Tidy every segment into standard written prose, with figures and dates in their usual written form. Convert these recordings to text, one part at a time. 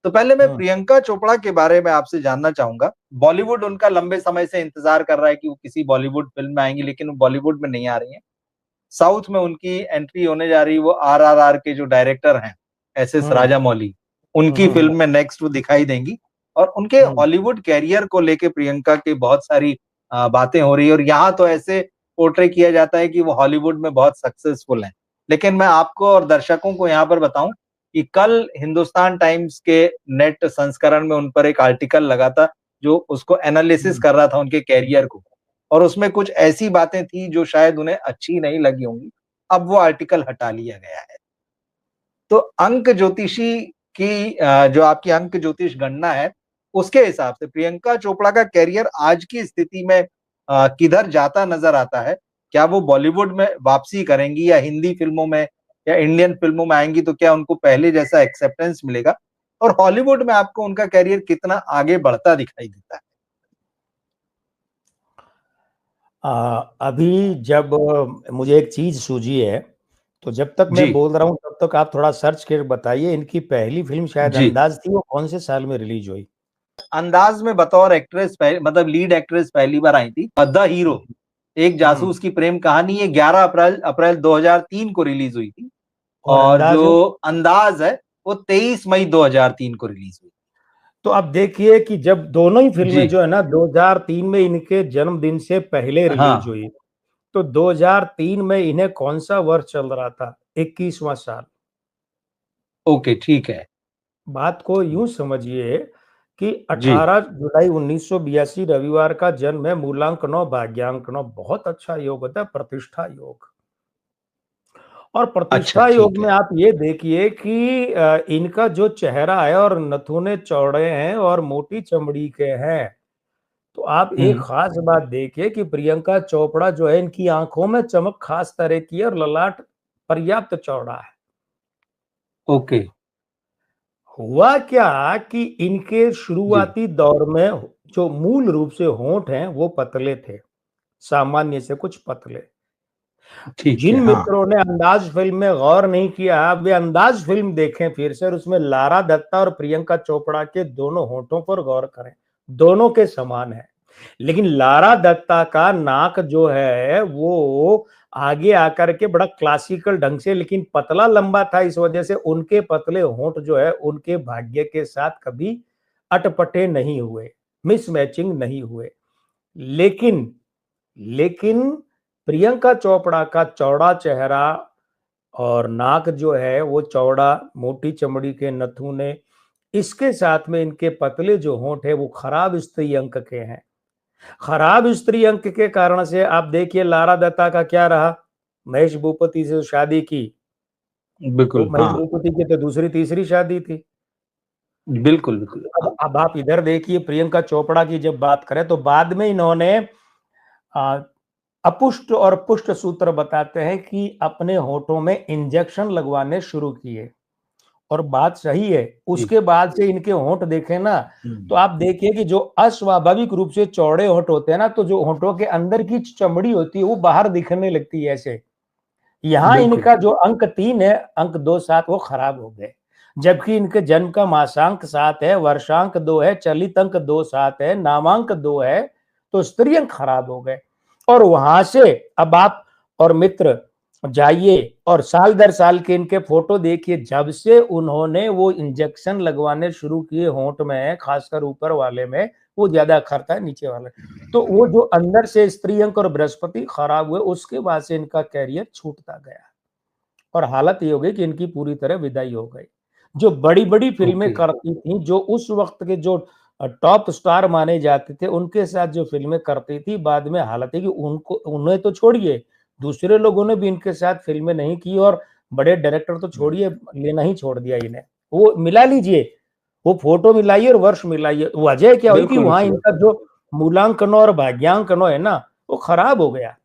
तो पहले मैं प्रियंका चोपड़ा के बारे में आपसे जानना चाहूंगा। बॉलीवुड उनका लंबे समय से इंतजार कर रहा है कि वो किसी बॉलीवुड फिल्म में आएंगी, लेकिन वो बॉलीवुड में नहीं आ रही हैं। साउथ में उनकी एंट्री होने जा रही है। वो आरआरआर के जो डायरेक्टर हैं, एस राजामौली, उनकी फिल्म में नेक्स्ट वो दिखाई देंगी। और उनके हॉलीवुड कैरियर को लेके प्रियंका की बहुत सारी बातें हो रही है, और यहाँ तो ऐसे पोर्ट्रे किया जाता है कि वो हॉलीवुड में बहुत सक्सेसफुल हैं। लेकिन मैं आपको और दर्शकों को यहाँ पर बताऊं कि कल हिंदुस्तान टाइम्स के नेट संस्करण में उन पर एक आर्टिकल लगा था, जो उसको एनालिसिस कर रहा था उनके कैरियर को, और उसमें कुछ ऐसी बातें थी जो शायद उन्हें अच्छी नहीं लगी होंगी। अब वो आर्टिकल हटा लिया गया है। तो अंक ज्योतिषी की जो आपकी अंक ज्योतिष गणना है, उसके हिसाब से प्रियंका चोपड़ा का कैरियर आज की स्थिति में किधर जाता नजर आता है? क्या वो बॉलीवुड में वापसी करेंगी, या हिंदी फिल्मों में या इंडियन फिल्मों में आएंगी? तो क्या उनको पहले जैसा एक्सेप्टेंस मिलेगा? और हॉलीवुड में आपको उनका कैरियर कितना आगे बढ़ता दिखाई देता है? अभी जब मुझे एक चीज सूझी है, तो जब तक मैं बोल रहा हूँ तब तक आप थोड़ा सर्च कर बताइए। इनकी पहली फिल्म शायद अंदाज थी, वो कौन से साल में रिलीज हुई? अंदाज में बतौर एक्ट्रेस मतलब लीड एक्ट्रेस पहली बार आई थी। द हीरो, एक जासूस की प्रेम कहानी, ये 11 अप्रैल 2003 को रिलीज हुई थी। और जो अंदाज है वो 23 मई 2003 को रिलीज हुई। तो अब देखिए कि जब दोनों ही फिल्में जो है ना 2003 में इनके जन्मदिन से पहले रिलीज हुई, तो 2003 में इन्हें कौन सा वर्ष चल रहा था? 21वां साल। ओके, ठीक है। बात को यूं समझिए कि 18 जुलाई 1982 रविवार का जन्म है। मूलांक 9, भाग्यांक 9, बहुत अच्छा योग होता है, प्रतिष्ठा योग। और प्रतिष्ठा योग में आप ये देखिए कि इनका जो चेहरा है और नथुने चौड़े हैं और मोटी चमड़ी के हैं। तो आप एक खास बात देखिए कि प्रियंका चोपड़ा जो है, इनकी आंखों में चमक खास तरह की है और ललाट पर्याप्त चौड़ा है। ओके। हुआ क्या कि इनके शुरुआती दौर में जो मूल रूप से होंठ हैं वो पतले थे, सामान्य से कुछ पतले। जिन मित्रों ने अंदाज फिल्म में गौर नहीं किया, वे अंदाज फिल्म देखें फिर से, और उसमें लारा दत्ता और प्रियंका चोपड़ा के दोनों होठों पर गौर करें। दोनों के समान है, लेकिन लारा दत्ता का नाक जो है वो आगे आकर के बड़ा क्लासिकल ढंग से, लेकिन पतला लंबा था, इस वजह से उनके पतले होंठ जो है उनके भाग्य के साथ कभी अटपटे नहीं हुए, मिसमैचिंग नहीं हुए। लेकिन प्रियंका चोपड़ा का चौड़ा चेहरा और नाक जो है वो चौड़ा, मोटी चमड़ी के नथुने, इसके साथ में इनके पतले जो होंठ है वो खराब स्त्री अंक के हैं। खराब स्त्री अंक के कारण से आप देखिए लारा दत्ता का क्या रहा। महेश भूपति से शादी की, बिल्कुल, महेश भूपति की तो दूसरी तीसरी शादी थी। बिल्कुल बिल्कुल। अब आप इधर देखिए प्रियंका चोपड़ा की जब बात करें तो बाद में इन्होंने अपुष्ट और पुष्ट सूत्र बताते हैं कि अपने होठों में इंजेक्शन लगवाने शुरू किए, और बात सही है। उसके बाद से इनके होंठ देखें ना, तो आप देखिए कि जो अस्वाभाविक रूप से चौड़े होंठ होते हैं ना, तो जो होंठों के अंदर की चमड़ी होती है वो बाहर दिखने लगती है ऐसे। यहाँ इनका जो अंक 3 है, अंक 2, 7 वो खराब हो गए। जबकि इनके जन्म का मासांक 7 है, वर्षांक 2 है, चलित अंक 2, 7 है, नामांक 2 है, तो स्त्री अंक खराब हो गए। और वहां से अब आप और मित्र जाइए और साल दर साल के इनके फोटो देखिए। जब से उन्होंने वो इंजेक्शन लगवाने शुरू किए होंठ में, खासकर ऊपर वाले में, वो ज्यादा खरता है नीचे वाले, तो वो जो अंदर से स्त्री अंक और बृहस्पति खराब हुए, उसके बाद से इनका कैरियर छूटता गया और हालत ये हो गई कि इनकी पूरी तरह विदाई हो गई। जो बड़ी बड़ी फिल्में करती थी, जो उस वक्त के जो टॉप स्टार माने जाते थे, उनके साथ जो फिल्में करती थी, बाद में हालत है कि उन्हें तो छोड़िए, दूसरे लोगों ने भी इनके साथ फिल्में नहीं की, और बड़े डायरेक्टर तो छोड़िए, लेना ही छोड़ दिया इन्हें। वो मिला लीजिए, वो फोटो मिलाइए और वर्ष मिलाइए, वजह क्या हुई कि वहां इनका जो मूलांकन और भाग्यांकन है ना, वो खराब हो गया।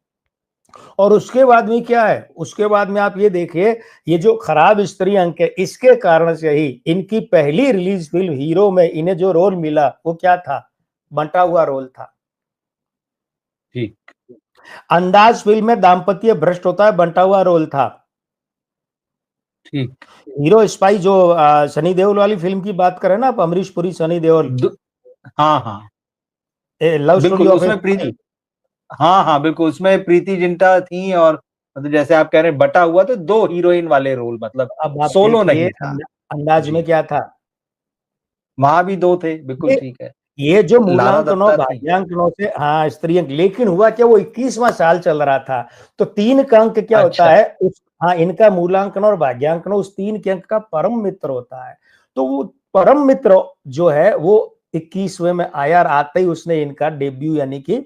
और उसके बाद में क्या है, उसके बाद में आप ये देखिए, ये जो खराब स्त्री अंक है, इसके कारण से ही इनकी पहली रिलीज फिल्म हीरो में इन्हें जो रोल मिला वो क्या था? बंटा हुआ रोल था। ठीक। अंदाज फिल्म में दाम्पत्य भ्रष्ट होता है, बंटा हुआ रोल था। ठीक। हीरो स्पाई जो सनी देओल वाली फिल्म की बात करें ना आप, अमरीश पुरी सनी देओल, हाँ हाँ लव स्टोरी बिल्कुल, ऑफ ए उसमें प्रीति, हाँ हाँ बिल्कुल, उसमें प्रीति जिंटा थी, और मतलब जैसे आप कह रहे हैं बटा हुआ, तो 2 हीरोइन वाले रोल, मतलब अब आप सोलो देखिए नहीं था। अंदाज में जी, क्या था, वहां भी 2 थे, बिल्कुल ये ठीक है। ये जो लारा मूलांकनों दत्ता थी। भाग्यांकनों से, हाँ स्त्रियंक, लेकिन हुआ क्या, वो 21वां साल चल रहा था, तो 3 का अंक क्या होता अच्छा। है उस, हाँ इनका मूलांकन और भाग्यांकन उस 3 के अंक का परम मित्र होता है। तो वो परम मित्र जो है वो 21वें में आया, और आते ही उसने इनका डेब्यू यानी कि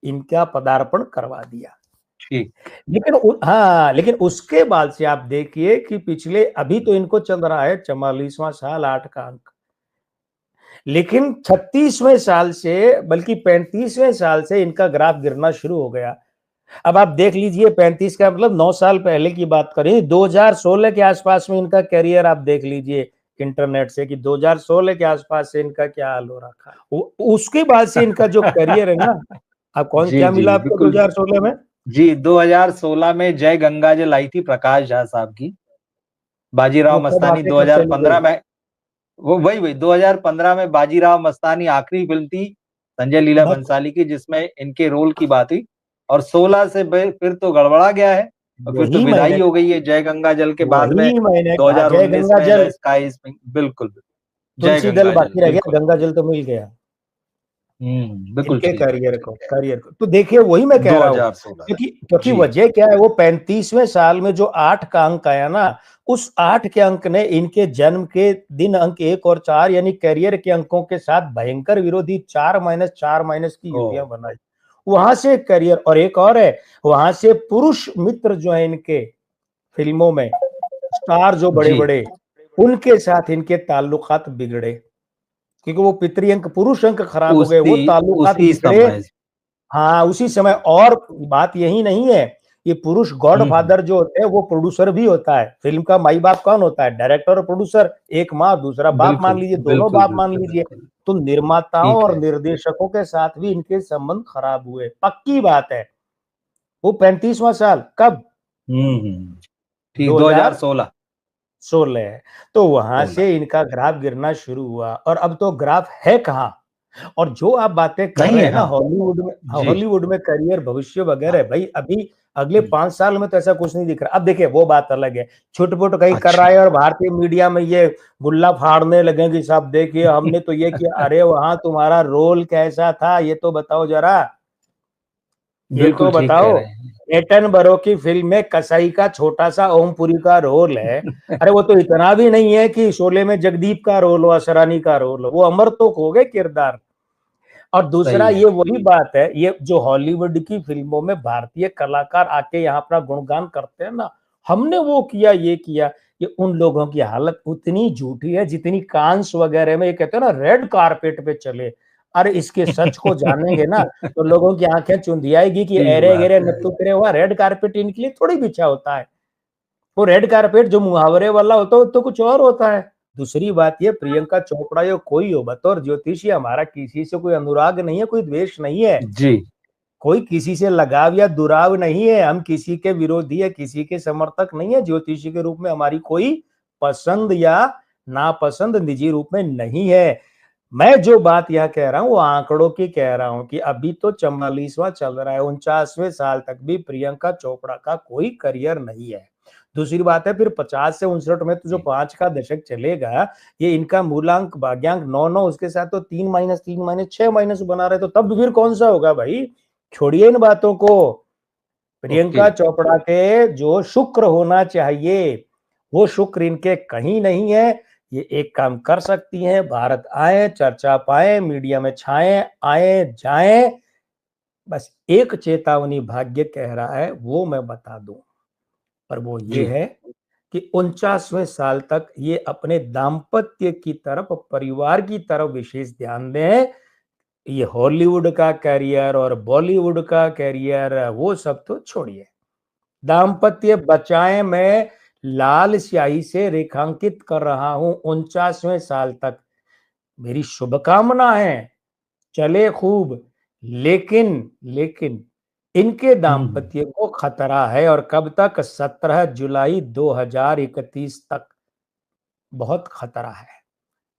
इनका पदार्पण करवा दिया। ठीक। लेकिन हाँ, लेकिन उसके बाद से आप देखिए कि पिछले, अभी तो इनको चल रहा है 44वां साल, 8 का अंक, लेकिन 36वें साल से, बल्कि 35वें साल से इनका ग्राफ गिरना शुरू हो गया। अब आप देख लीजिए, 35 का मतलब 9 साल पहले की बात करें, 2016 के आसपास में इनका करियर आप देख लीजिए इंटरनेट से, कि 2016 के आसपास से इनका क्या हाल हो रखा है। उसके बाद से इनका जो करियर है ना, आप कौन, जी क्या जी मिला आपको बिल्कुल। 2016 में? जी, 2016 में जय गंगा जल आई थी प्रकाश झा साहब की। वो बाजीराव कब मस्तानी आके कब चली 2015 गई? में, वो वही वही 2015 में बाजीराव मस्तानी आखिरी फिल्म थी संजय लीला बस भंसाली की, जिसमें इनके रोल की बात हुई, और 16 से फिर तो गड़बड़ा गया है, और फिर तो वही विदाई मैंने हो गई है जय गंगा जल के बाद में। वही मैंने कहा, जय 2019 गंगा में जल, द स्काई इज पिंक, बिल्कुल जय तुलसी दल गंगा जल, बाकी रह गया, बिल्कुल। गंगा जल तो मिल गया बिल्कुल इनके ठीक है, करियर ठीक को, है। करियर को। तो देखिए वही मैं कह रहा हूं, 2016। क्योंकि क्योंकि जी। वजह क्या है, वो 35वें साल में जो 8 का अंक आया ना, उस 8 के अंक ने इनके जन्म के दिन अंक 1 और 4 यानी करियर के अंकों के साथ भयंकर विरोधी 4-4- की ओ। युतियां बनाई। वहां से करियर, और एक और है, वहां से पुरुष मित्र जो है इनके फिल्मों में, स्टार जो बड़े जी। बड़े, उनके साथ इनके ताल्लुकात बिगड़े, क्योंकि वो पितृ अंक पुरुष अंक खराब हो गए, वो उसी ताल्लुकात उसी बिगड़े। समय। हाँ उसी समय। और बात यही नहीं है, ये पुरुष गॉड हम्म। फादर जो होते हैं वो प्रोड्यूसर भी होता है। फिल्म का माई बाप कौन होता है? डायरेक्टर और प्रोड्यूसर, एक माँ दूसरा बाप मान बिल्कुल लीजिए, दोनों बिल्कुल बाप मान बिल्कुल लीजिए। बिल्कुल। तो निर्माताओं ठीक और है। निर्देशकों के साथ भी इनके संबंध खराब हुए, पक्की बात है। वो 35वां साल कब? ठीक, 2016 2016। है। तो वहां 16। से इनका ग्राफ गिरना शुरू हुआ, और अब तो ग्राफ है कहाँ। और जो आप बातें कर नहीं रहे है, हैं ना हाँ। हॉलीवुड में, जी। हॉलीवुड में करियर भविष्य वगैरह, हाँ। भाई अभी अगले हम्म, 5 साल में तो ऐसा कुछ नहीं दिख रहा। अब देखिए वो बात अलग है, छुटपुट कहीं कर रहा अच्छा। है और भारतीय मीडिया में ये गुल्ला फाड़ने लगे कि साहब देखिए हमने तो ये किया, अरे वहां तुम्हारा रोल कैसा था ये तो बताओ जरा, ये तो बिल्कुल ठीक कह बताओ। रहे हैं। एटनबरो की फिल्म में कसाई का छोटा सा ओमपुरी का रोल है, अरे वो तो इतना भी नहीं है कि शोले में जगदीप का रोल हो, असरानी का रोल हो, वो अमर तो हो गए किरदार। और दूसरा सही है। ये वही बात है, ये जो हॉलीवुड की फिल्मों में भारतीय कलाकार आके यहाँ अपना गुणगान करते हैं ना, हमने वो किया ये किया, ये उन लोगों की हालत उतनी झूठी है जितनी कांस वगैरह में ये कहते हैं ना रेड कारपेट पे चले। अरे इसके सच को जानेंगे ना तो लोगों की आंखें चुंधियाएगी कि ठीक अरे बात गिरे है। नत्थु करे हुआ, रेड कारपेट इनके लिए थोड़ी बिछा होता है। वो रेड कारपेट जो मुहावरे वाला होता है वो तो कुछ और होता है। दूसरी बात ये, प्रियंका चोपड़ा या कोई हो, बतौर ज्योतिषी हमारा किसी से कोई अनुराग नहीं है, कोई द्वेष नहीं है, जी। कोई किसी से लगाव या दुराव नहीं है, हम किसी के विरोधी या किसी के समर्थक नहीं है। ज्योतिषी के रूप में हमारी कोई पसंद या नापसंद निजी रूप में नहीं है। मैं जो बात यह कह रहा हूं वो आंकड़ों की कह रहा हूं कि अभी तो 44वां चल रहा है, 49वें साल तक भी प्रियंका चोपड़ा का कोई करियर नहीं है। दूसरी बात है, फिर 50 से 59 में तो जो 5 का दशक चलेगा, ये इनका मूलांक भाग्यांक 9-9, उसके साथ तो 3-3-6 बना रहे, तो तब फिर कौन सा होगा भाई? छोड़िए इन बातों को। ओके। प्रियंका चोपड़ा के जो शुक्र होना चाहिए वो शुक्र इनके कहीं नहीं है। ये एक काम कर सकती हैं, भारत आए, चर्चा पाए, मीडिया में छाए, आए जाएं, बस एक चेतावनी भाग्य कह रहा है वो मैं बता दूं, पर वो ये जी। है कि 49वें साल तक ये अपने दाम्पत्य की तरफ, परिवार की तरफ विशेष ध्यान दें। ये हॉलीवुड का कैरियर और बॉलीवुड का कैरियर वो सब तो छोड़िए, दाम्पत्य बचाएं। मैं लाल स्याही से रेखांकित कर रहा हूं 49वें साल तक, मेरी शुभकामना है, चले खूब। लेकिन लेकिन इनके दाम्पत्य को खतरा है। और कब तक? 17 जुलाई 2031 तक बहुत खतरा है।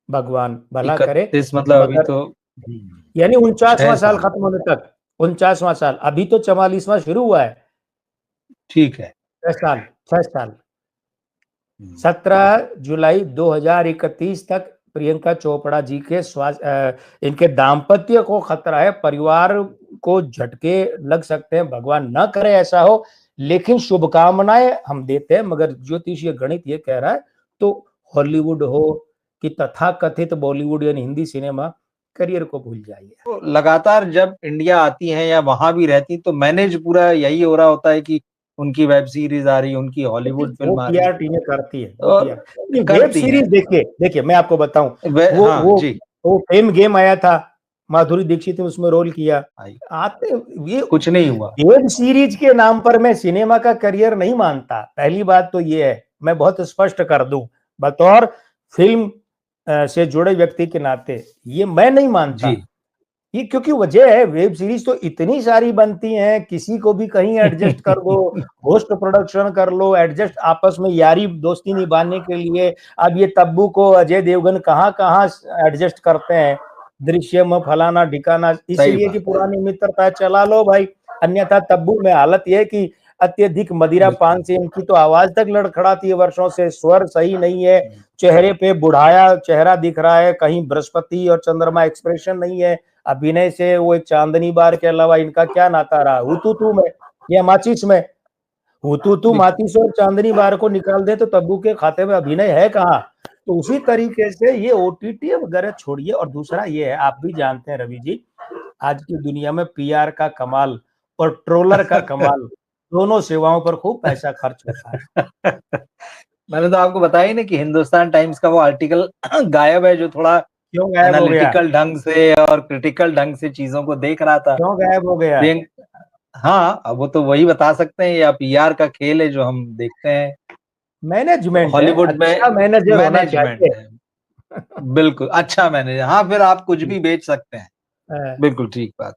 भगवान भला करे। 31 मतलब अभी मगर तो यानी 49वां 6 साल साल खत्म होने तक, 49वां साल, अभी तो 44वां शुरू हुआ है। ठीक है। 6 साल 17 जुलाई 2031 तक प्रियंका चोपड़ा जी के इनके दाम्पत्य को खतरा है। परिवार को झटके लग सकते हैं, भगवान न करे ऐसा हो, लेकिन शुभकामनाएं हम देते हैं। मगर ज्योतिषीय गणित ये कह रहा है तो हॉलीवुड हो कि तथाकथित बॉलीवुड यानी हिंदी सिनेमा, करियर को भूल जाइए। तो लगातार जब इंडिया आती हैं या वहां भी रहती तो मैनेज पूरा यही हो रहा होता है कि उनकी वेब सीरीज आ रही, उनकी हॉलीवुड वो फिल्म आ रही पीआर टीमें करती है, वो और पीआर। वेब करती सीरीज हैं। देखिए मैं आपको बताऊं, हाँ वो जी, वो फेम गेम आया था, माधुरी दीक्षित ने उसमें रोल किया। आते ये कुछ नहीं हुआ। वेब सीरीज के नाम पर मैं सिनेमा का करियर नहीं मानता। पहली बात तो ये है, मैं बहुत स्पष्ट कर दूं, बतौर फिल्म से जुड़े व्यक्ति के नाते ये मैं नहीं मानता। जी ये क्योंकि वजह है, वेब सीरीज तो इतनी सारी बनती हैं, किसी को भी कहीं एडजस्ट कर दो, होस्ट प्रोडक्शन कर लो, एडजस्ट आपस में यारी दोस्ती निभाने के लिए। अब ये तब्बू को अजय देवगन कहाँ कहाँ एडजस्ट करते हैं, दृश्यम फलाना ढिकाना, सही इसलिए कि बात। पुरानी मित्रता चला लो भाई। अन्यथा तब्बू में हालत यह है कि अत्यधिक मदिरा पान से इनकी तो आवाज तक लड़खड़ाती है वर्षों से, स्वर सही नहीं है, चेहरे पे बुढ़ाया चेहरा दिख रहा है, कहीं बृहस्पति और चंद्रमा एक्सप्रेशन नहीं है। अभिनय से वो एक चांदनी बार के अलावा इनका क्या नाता रहा? हुतुतु में या माचिस में? हुतुतु माचिस और चांदनी बार को निकाल दे तो तब्बू के खाते में अभिनय है कहाँ? तो उसी तरीके से ये ओटीटी वगैरह छोड़िए। और दूसरा ये है, आप भी जानते हैं रवि जी, आज की दुनिया में पीआर का कमाल और ट्रोलर का कमाल, दोनों सेवाओं पर खूब पैसा खर्च होता है। मैंने तो आपको बताया ही ना कि हिंदुस्तान टाइम्स का वो आर्टिकल गायब है, जो थोड़ा क्यों गायब हो गया? एनालिटिकल ढंग से और क्रिटिकल ढंग से चीजों को देख रहा था। क्यों गायब हो गया? हाँ, अब वो तो वही बता सकते हैं, या पीआर का खेल है जो हम देखते हैं। मैनेजमेंट है, हॉलीवुड अच्छा में मैनेजर होना मैनेजमेंट चाहिए। है, बिल्कुल अच्छा मैनेजर। हाँ, फिर आप कुछ भी बेच सकते हैं, बिल्कुल ठीक बात।